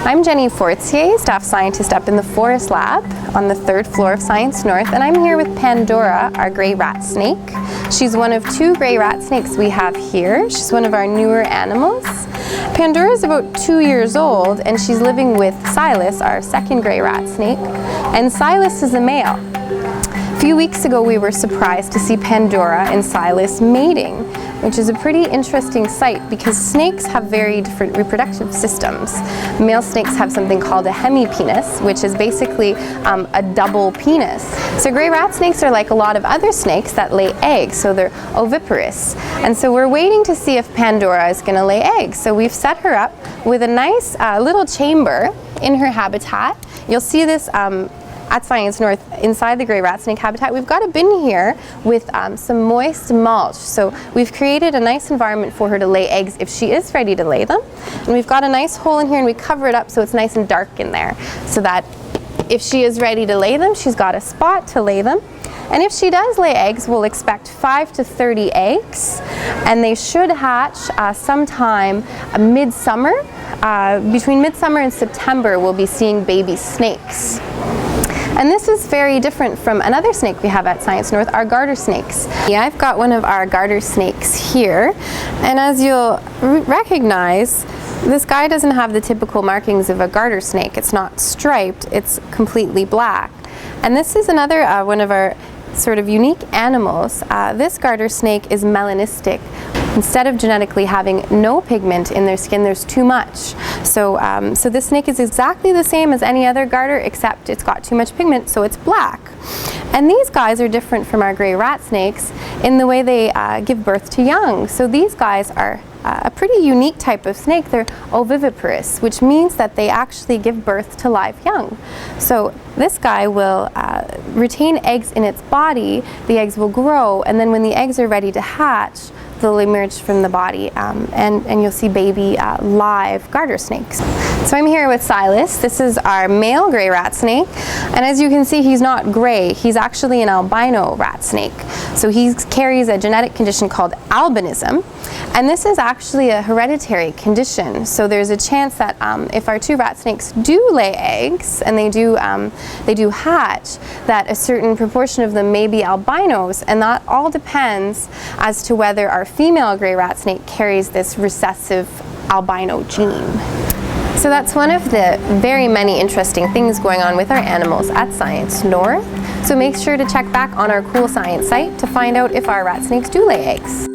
I'm Jenny Fortier, staff scientist up in the Forest Lab on the 3rd floor of Science North, and I'm here with Pandora, our gray rat snake. She's one of 2 gray rat snakes we have here. She's one of our newer animals. Pandora is about 2 years old, and she's living with Silas, our 2nd gray rat snake, and Silas is a male. A few weeks ago we were surprised to see Pandora and Silas mating, which is a pretty interesting sight because snakes have very different reproductive systems. Male snakes have something called a hemipenis, which is basically a double penis. So gray rat snakes are like a lot of other snakes that lay eggs, so they're oviparous. And so we're waiting to see if Pandora is going to lay eggs. So we've set her up with a nice little chamber in her habitat. You'll see this at Science North, inside the gray rat snake habitat. We've got a bin here with some moist mulch. So we've created a nice environment for her to lay eggs if she is ready to lay them. And we've got a nice hole in here and we cover it up so it's nice and dark in there, so that if she is ready to lay them, she's got a spot to lay them. And if she does lay eggs, we'll expect 5 to 30 eggs, and they should hatch sometime midsummer. Between midsummer and September, we'll be seeing baby snakes. And this is very different from another snake we have at Science North, our garter snakes. Yeah, I've got one of our garter snakes here, and as you'll recognize, this guy doesn't have the typical markings of a garter snake. It's not striped, it's completely black. And this is another one of our sort of unique animals. This garter snake is melanistic. Instead of genetically having no pigment in their skin, there's too much. So this snake is exactly the same as any other garter, except it's got too much pigment, so it's black. And these guys are different from our gray rat snakes in the way they give birth to young. So these guys are a pretty unique type of snake. They're oviviparous, which means that they actually give birth to live young. So this guy will retain eggs in its body, the eggs will grow, and then when the eggs are ready to hatch, they'll emerge from the body, and you'll see baby live garter snakes. So I'm here with Silas. This is our male gray rat snake, and as you can see, he's not gray. He's actually an albino rat snake. So he carries a genetic condition called albinism, and this is actually a hereditary condition. So there's a chance that if our 2 rat snakes do lay eggs, and they do hatch, that a certain proportion of them may be albinos, and that all depends as to whether our female gray rat snake carries this recessive albino gene. So that's one of the very many interesting things going on with our animals at Science North. So make sure to check back on our Cool Science site to find out if our rat snakes do lay eggs.